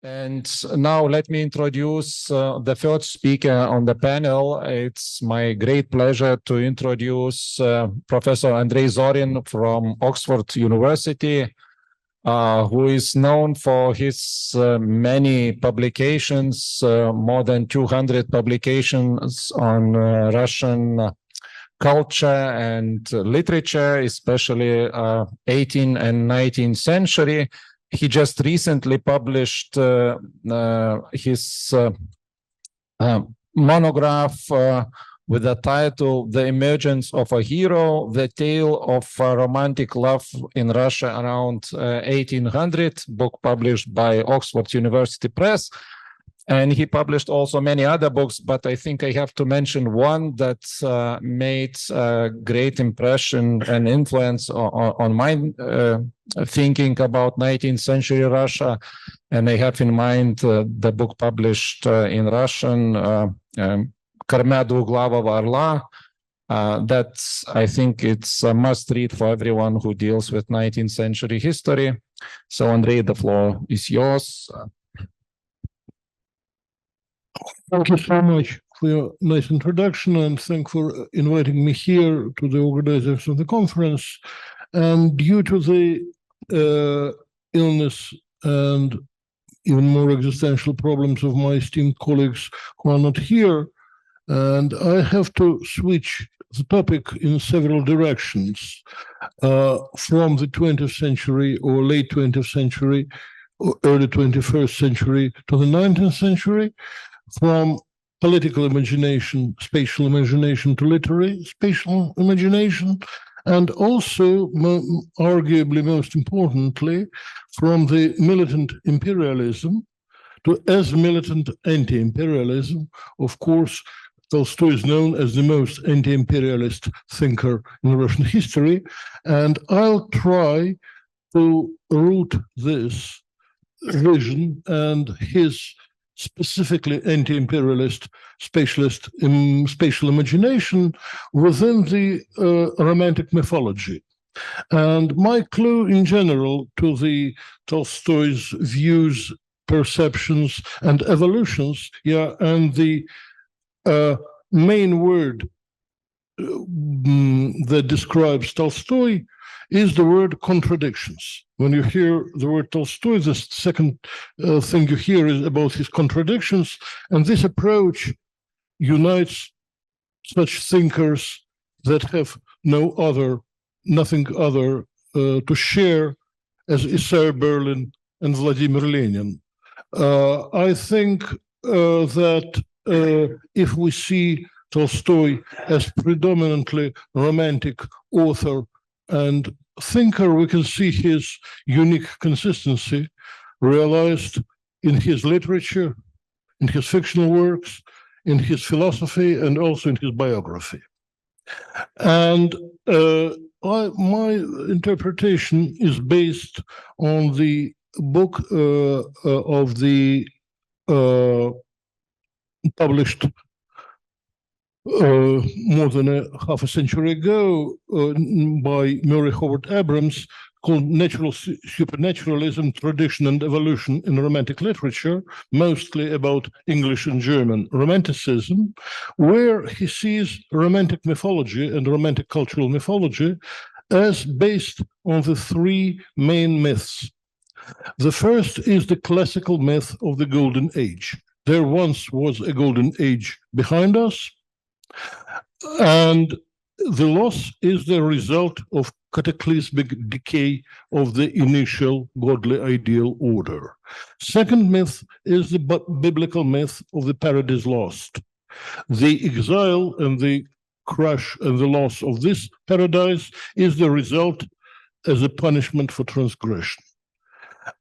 And now let me introduce the third speaker on the panel. It's my great pleasure to introduce Professor Andrei Zorin from Oxford University, who is known for his many publications, more than 200 publications on Russian culture and literature, especially 18th and 19th century. He just recently published his monograph with the title "The Emergence of a Hero, the Tale of Romantic Love in Russia Around 1800", book published by Oxford University Press. And he published also many other books, but I think I have to mention one that made a great impression and influence on my thinking about 19th century Russia. And I have in mind the book published in Russian, "Кормя двуглавого орла". That I think it's a must read for everyone who deals with 19th century history. So Andrei, the floor is yours. Thank you so much for your nice introduction, and thank for inviting me here to the organizers of the conference. And due to the illness and even more existential problems of my esteemed colleagues who are not here, and I have to switch the topic in several directions, from the 20th century or late 20th century or early 21st century to the 19th century, from political imagination, spatial imagination, to literary spatial imagination, and also, arguably most importantly, from the militant imperialism to as militant anti-imperialism. Of course, Tolstoy is known as the most anti-imperialist thinker in Russian history, and I'll try to root this vision and his specifically anti-imperialist spatial imagination within the Romantic mythology. And my clue in general to the Tolstoy's views, perceptions, and evolutions, and the main word that describes Tolstoy is the word contradictions. When you hear the word Tolstoy, the second thing you hear is about his contradictions, and this approach unites such thinkers that have nothing other to share as Isaiah Berlin and Vladimir Lenin. I think that if we see Tolstoy as predominantly romantic author and thinker, we can see his unique consistency realized in his literature, in his fictional works, in his philosophy, and also in his biography. And my interpretation is based on the book of the published more than half a century ago by Murray Howard Abrams, called Natural Supernaturalism, Tradition and Evolution in Romantic Literature, mostly about English and German Romanticism, where he sees Romantic mythology and Romantic cultural mythology as based on the three main myths. The first is the classical myth of the Golden Age. There once was a Golden Age behind us, and the loss is the result of cataclysmic decay of the initial godly ideal order. Second myth is the biblical myth of the paradise lost. The exile and the crush and the loss of this paradise is the result as a punishment for transgression.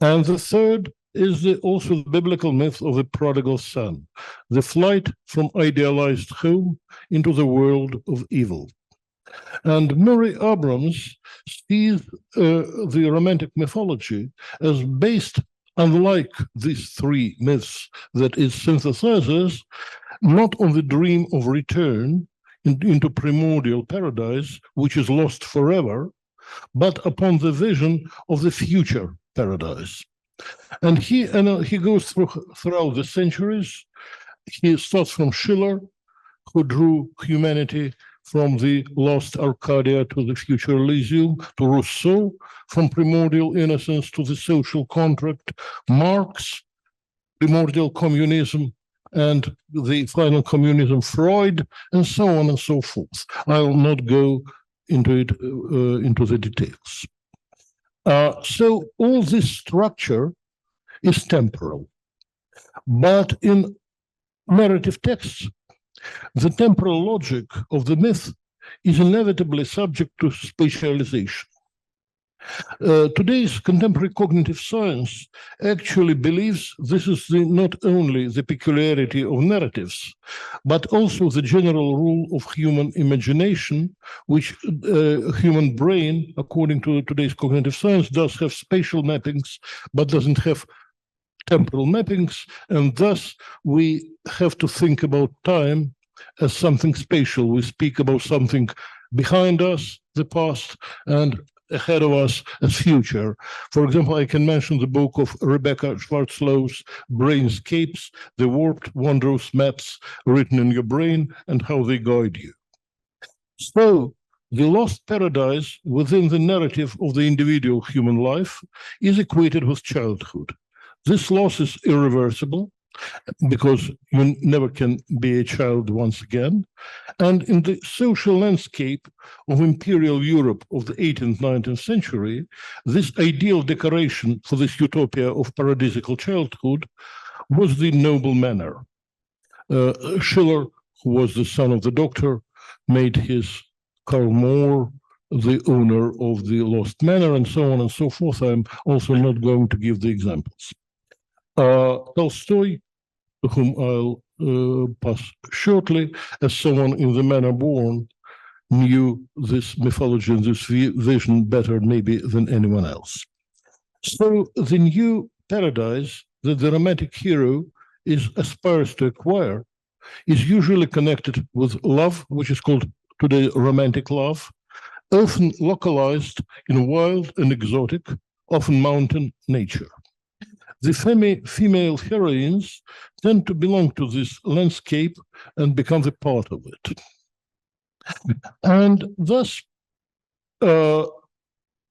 And the third is also the biblical myth of the prodigal son, the flight from idealized home into the world of evil. And Murray Abrams sees the Romantic mythology as based, unlike these three myths that it synthesizes, not on the dream of return into primordial paradise, which is lost forever, but upon the vision of the future paradise. And he goes throughout the centuries. He starts from Schiller, who drew humanity from the lost Arcadia to the future Elysium, to Rousseau, from primordial innocence to the social contract, Marx, primordial communism, and the final communism, Freud, and so on and so forth. I will not go into the details. So all this structure is temporal, but in narrative texts, the temporal logic of the myth is inevitably subject to spatialization. Today's contemporary cognitive science actually believes this is not only the peculiarity of narratives, but also the general rule of human imagination, which human brain, according to today's cognitive science, does have spatial mappings, but doesn't have temporal mappings, and thus we have to think about time as something spatial. We speak about something behind us, the past, and ahead of us as future. For example, I can mention the book of Rebecca Schwarzlow's Brainscapes, the warped, wondrous maps written in your brain and how they guide you. So, the lost paradise within the narrative of the individual human life is equated with childhood. This loss is irreversible, because you never can be a child once again. And in the social landscape of imperial Europe of the 18th, 19th century, this ideal decoration for this utopia of paradisical childhood was the noble manor. Schiller, who was the son of the doctor, made his Karl Moor the owner of the lost manor, and so on and so forth. I'm also not going to give the examples. Tolstoy, whom I'll pass shortly, as someone in the manner born, knew this mythology and this vision better maybe than anyone else. So the new paradise that the romantic hero aspires to acquire is usually connected with love, which is called today romantic love, often localized in wild and exotic, often mountain nature. The female heroines tend to belong to this landscape and become the part of it. And thus,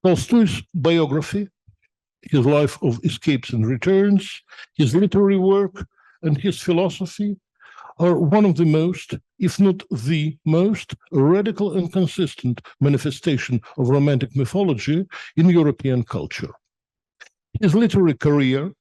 Tolstoy's biography, his life of escapes and returns, his literary work, and his philosophy are one of the most, if not the most, radical and consistent manifestation of romantic mythology in European culture. His literary career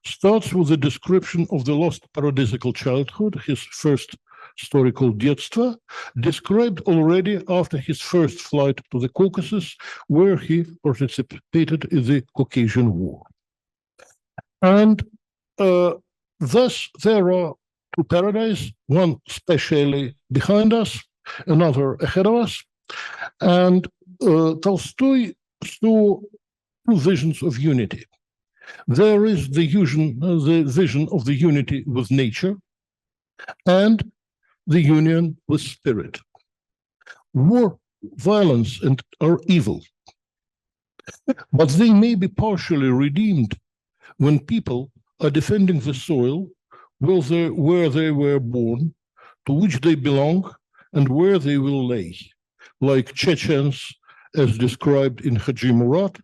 starts with a description of the lost paradisical childhood, his first story called Детство, described already after his first flight to the Caucasus, where he participated in the Caucasian War. And thus there are two paradises, one spatially behind us, another ahead of us. And Tolstoy saw two visions of unity. There is the vision of the unity with nature and the union with spirit. War, violence, and are evil, but they may be partially redeemed when people are defending the soil where they were born, to which they belong, and where they will lay, like Chechens, as described in Haji Murat,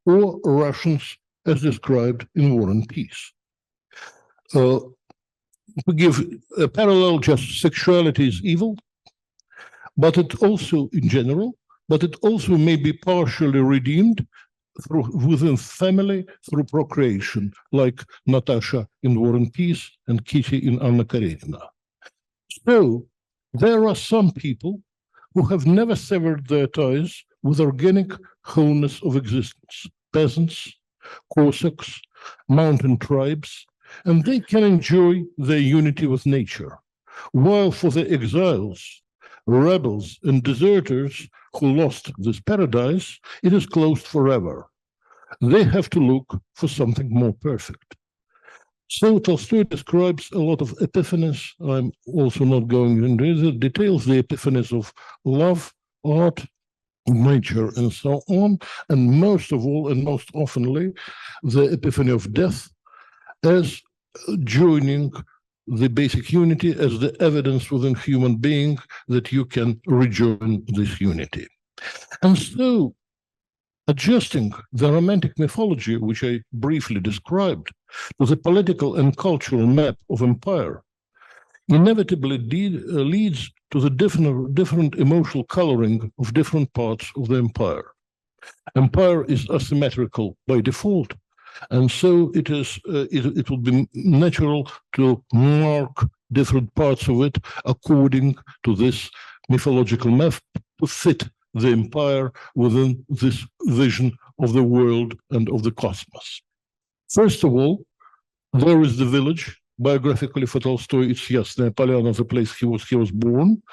or Russians, as described in War and Peace. To give a parallel, just sexuality is evil, but it also, in general, but it also may be partially redeemed within family through procreation, like Natasha in War and Peace and Kitty in Anna Karenina. So there are some people who have never severed their ties with organic wholeness of existence, peasants, Cossacks, mountain tribes, and they can enjoy their unity with nature, while for the exiles, rebels, and deserters who lost this paradise, it is closed forever. They have to look for something more perfect. So Tolstoy describes a lot of epiphanies. I'm also not going into the details, the epiphanies of love, art, nature, and so on, and most of all, and most oftenly, the epiphany of death as joining the basic unity as the evidence within human being that you can rejoin this unity. And so, adjusting the Romantic mythology, which I briefly described, to the political and cultural map of empire, inevitably leads to the different emotional coloring of different parts of the empire. Empire is asymmetrical by default, and so it will be natural to mark different parts of it according to this mythological map to fit the empire within this vision of the world and of the cosmos. First of all, there is the village. Biographically for Tolstoy, it's Yasnaya Polyana, the place he was born,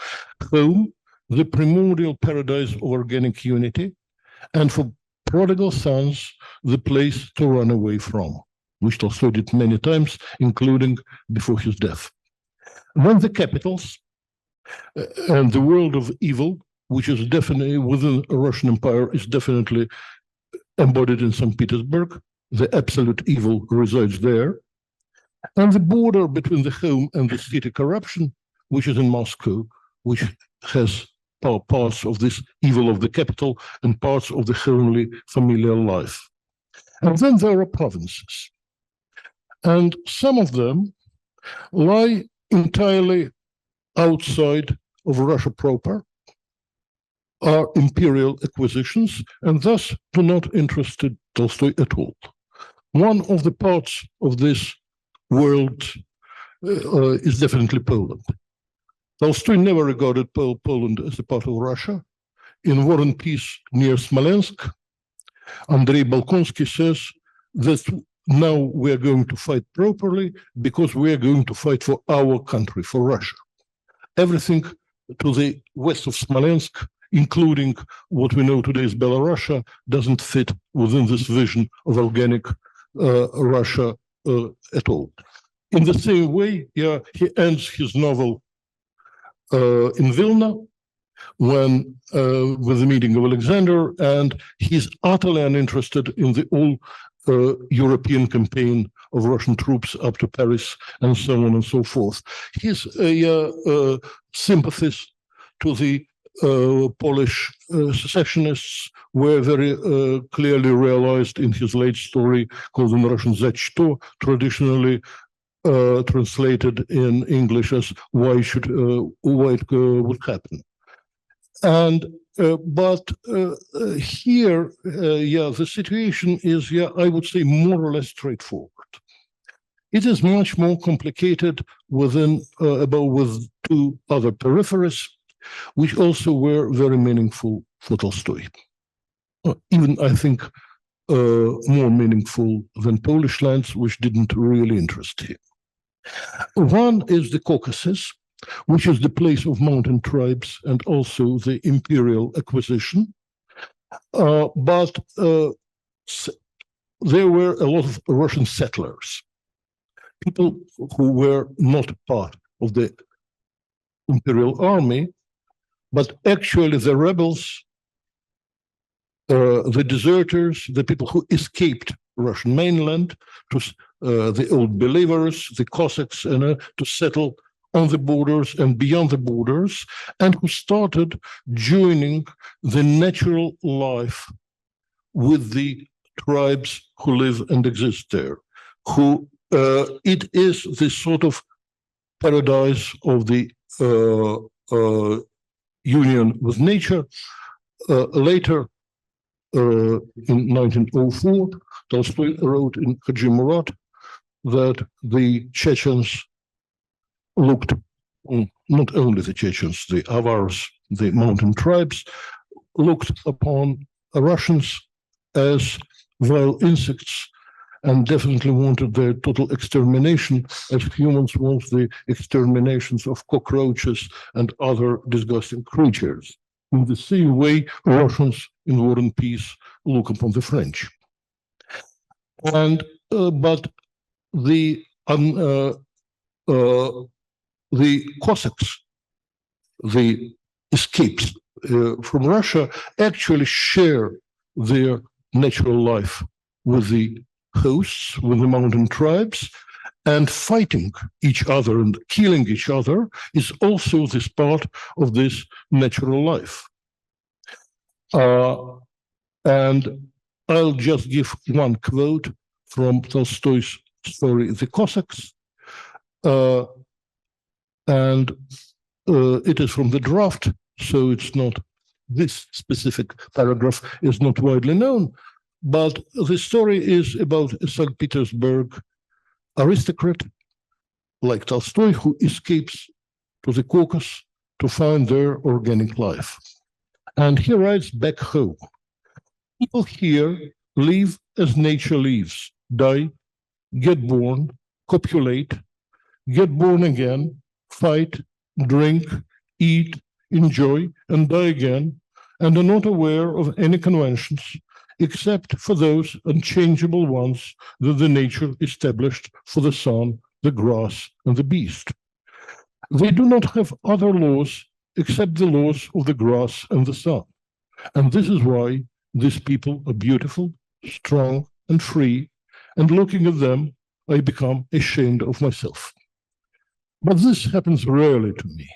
home, the primordial paradise of organic unity, and for prodigal sons, the place to run away from, which Tolstoy did many times, including before his death. Then the capitals and the world of evil, which is definitely within a Russian Empire, is definitely embodied in St. Petersburg. The absolute evil resides there. And the border between the home and the city corruption, which is in Moscow, which has parts of this evil of the capital and parts of the homely familial life. And then there are provinces. And some of them lie entirely outside of Russia proper, are imperial acquisitions, and thus do not interest Tolstoy at all. One of the parts of this world is definitely Poland. Tolstoy never regarded Poland as a part of Russia. In War and Peace near Smolensk, Andrei Bolkonsky says that now we are going to fight properly because we are going to fight for our country, for Russia. Everything to the west of Smolensk, including what we know today as Belarusia, doesn't fit within this vision of organic Russia at all. In the same way, he ends his novel in Vilna when with the meeting of Alexander, and he's utterly uninterested in the whole European campaign of Russian troops up to Paris and so on and so forth. His sympathies to the Polish secessionists were very clearly realized in his late story called in Russian Zachto, traditionally translated in English as why it would happen. And but here, the situation is, I would say, more or less straightforward. It is much more complicated with two other peripheries, which also were very meaningful for Tolstoy. Even, I think, more meaningful than Polish lands, which didn't really interest him. One is the Caucasus, which is the place of mountain tribes and also the imperial acquisition. But there were a lot of Russian settlers, people who were not part of the imperial army, but actually the rebels, the deserters, the people who escaped Russian mainland, to the old believers, the Cossacks, to settle on the borders and beyond the borders, and who started joining the natural life with the tribes who live and exist there. It is this sort of paradise of the union with nature. Later, in 1904, Tolstoy wrote in Haji Murat that the Chechens looked, not only the Chechens, the Avars, the mountain tribes, looked upon Russians as vile insects and definitely wanted their total extermination, as humans want the exterminations of cockroaches and other disgusting creatures. In the same way, Russians in War and Peace look upon the French. And but the Cossacks, the escapes from Russia actually share their natural life with the hosts, with the mountain tribes, and fighting each other and killing each other is also this part of this natural life. And I'll just give one quote from Tolstoy's story, The Cossacks. And it is from the draft, so it's not, this specific paragraph is not widely known, but the story is about a St. Petersburg aristocrat like Tolstoy who escapes to the Caucasus to find their organic life. And he writes back home, people here live as nature lives, die, get born, copulate, get born again, fight, drink, eat, enjoy, and die again, and are not aware of any conventions except for those unchangeable ones that the nature established for the sun, the grass, and the beast. They do not have other laws except the laws of the grass and the sun. And this is why these people are beautiful, strong, and free, and looking at them, I become ashamed of myself. But this happens rarely to me.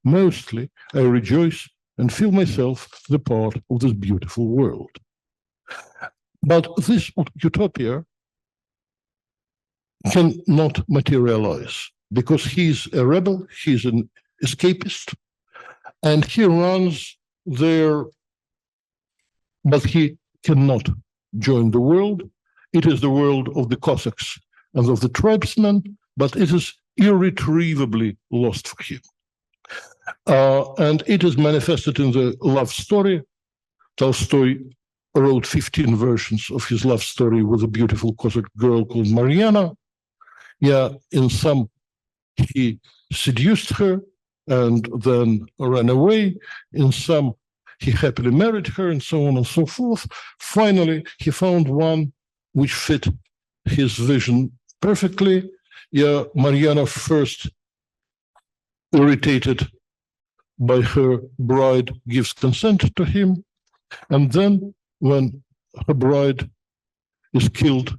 Mostly, I rejoice and feel myself the part of this beautiful world. But this utopia cannot materialize because he's a rebel, he's an escapist, and he runs there, but he cannot join the world. It is the world of the Cossacks and of the tribesmen, but it is irretrievably lost for him. And it is manifested in the love story. Tolstoy wrote 15 versions of his love story with a beautiful Cossack girl called Mariana. Yeah, in some he seduced her and then ran away. In some he happily married her, and so on and so forth. Finally, he found one which fit his vision perfectly. Yeah, Mariana, first irritated by her bride, gives consent to him. And then when her bride is killed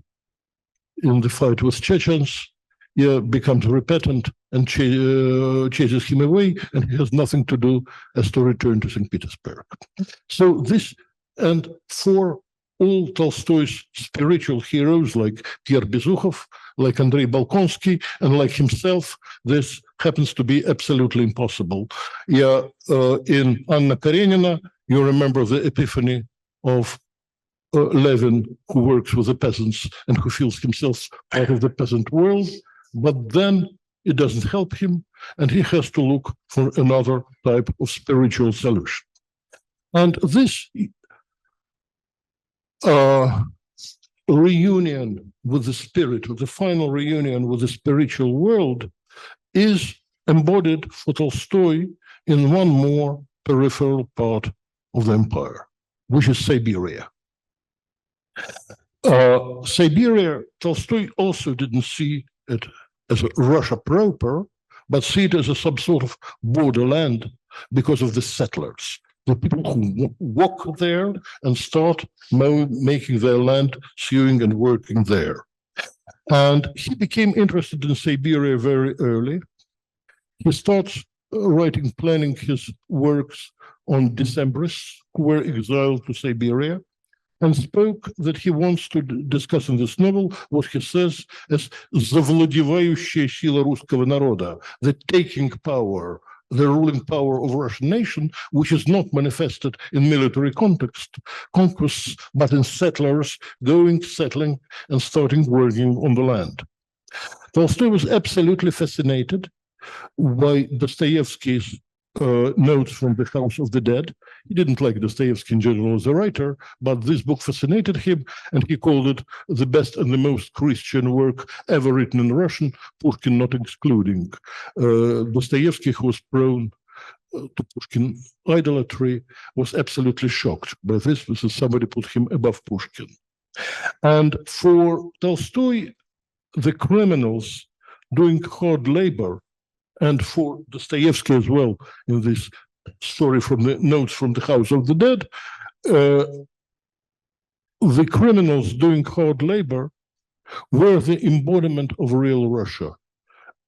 in the fight with Chechens, yeah, becomes repentant and chases him away, and he has nothing to do as to return to St. Petersburg. So this, and for all Tolstoy's spiritual heroes like Pierre Bezukhov, like Andrei Bolkonsky, and like himself, this happens to be absolutely impossible. Yeah, in Anna Karenina, you remember the epiphany of Levin, who works with the peasants and who feels himself part of the peasant world, but then it doesn't help him, and he has to look for another type of spiritual solution. And this reunion with the spirit, with the final reunion with the spiritual world, is embodied for Tolstoy in one more peripheral part of the empire, which is Siberia. Siberia, Tolstoy also didn't see it as Russia proper, but see it as some sort of borderland because of the settlers, the people who walk there and start making their land, sewing and working there. And he became interested in Siberia very early. He starts planning his works on Decembrists who were exiled to Siberia, and spoke that he wants to discuss in this novel what he says as завладевающая сила русского народа, the taking power, the ruling power of Russian nation, which is not manifested in military conquests, but in settlers going, settling, and starting working on the land. Tolstoy was absolutely fascinated by Dostoevsky's notes from the House of the Dead. He didn't like Dostoevsky in general as a writer, but this book fascinated him, and he called it the best and the most Christian work ever written in Russian, Pushkin not excluding. Dostoevsky, who was prone to Pushkin idolatry, was absolutely shocked by this. This is somebody put him above Pushkin. And for Tolstoy, the criminals doing hard labor, and for Dostoevsky as well, in this story from the notes from the House of the Dead, the criminals doing hard labor were the embodiment of real Russia,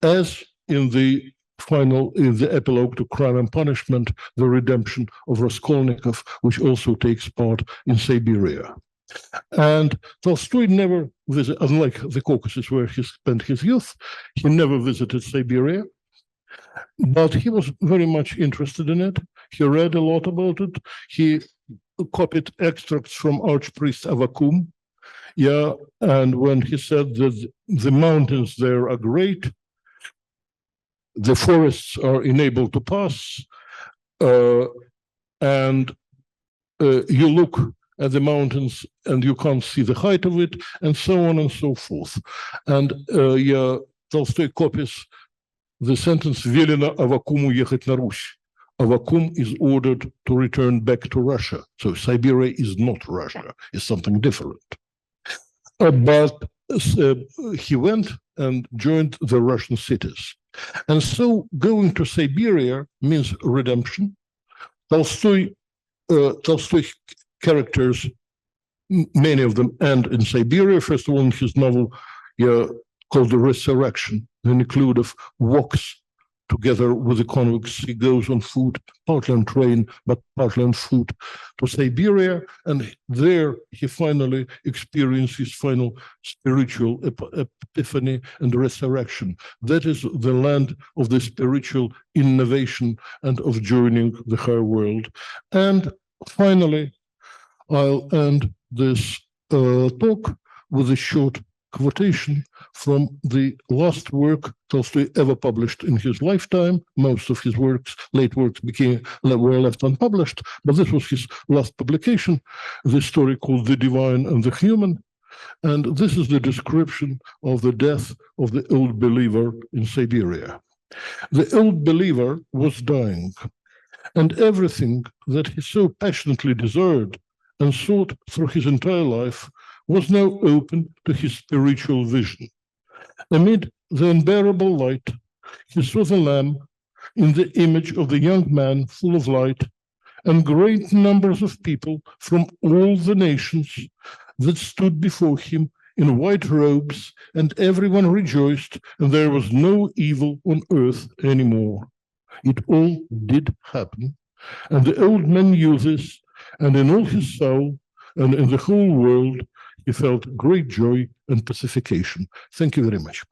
as in the epilogue to Crime and Punishment, the redemption of Raskolnikov, which also takes part in Siberia. And Tolstoy never visited, unlike the Caucasus where he spent his youth, he never visited Siberia, but he was very much interested in it. He read a lot about it. He copied extracts from Archpriest Avakum. Yeah, and when he said that the mountains there are great, the forests are enabled to pass, and you look at the mountains and you can't see the height of it, and so on and so forth. And yeah, Tolstoy copies the sentence «Велено Авакуму ехать на Русь». Avakum is ordered to return back to Russia. So Siberia is not Russia, it's something different. But he went and joined the Russian cities. And so going to Siberia means redemption. Tolstoy characters, many of them end in Siberia. First of all, in his novel called The Resurrection, the Nekhludoff walks together with the convicts. He goes on foot, partly on train, but partly on foot to Siberia. And there he finally experienced his final spiritual epiphany and resurrection. That is the land of the spiritual innovation and of joining the higher world. And finally, I'll end this talk with a short quotation from the last work Tolstoy ever published in his lifetime. Most of his works, late works, were left unpublished, but this was his last publication, the story called The Divine and the Human. And this is the description of the death of the old believer in Siberia. The old believer was dying, and everything that he so passionately desired and sought through his entire life was now open to his spiritual vision. Amid the unbearable light, he saw the Lamb in the image of the young man full of light, and great numbers of people from all the nations that stood before him in white robes, and everyone rejoiced, and there was no evil on earth anymore. It all did happen, and the old man knew this, and in all his soul and in the whole world, he felt great joy and pacification. Thank you very much.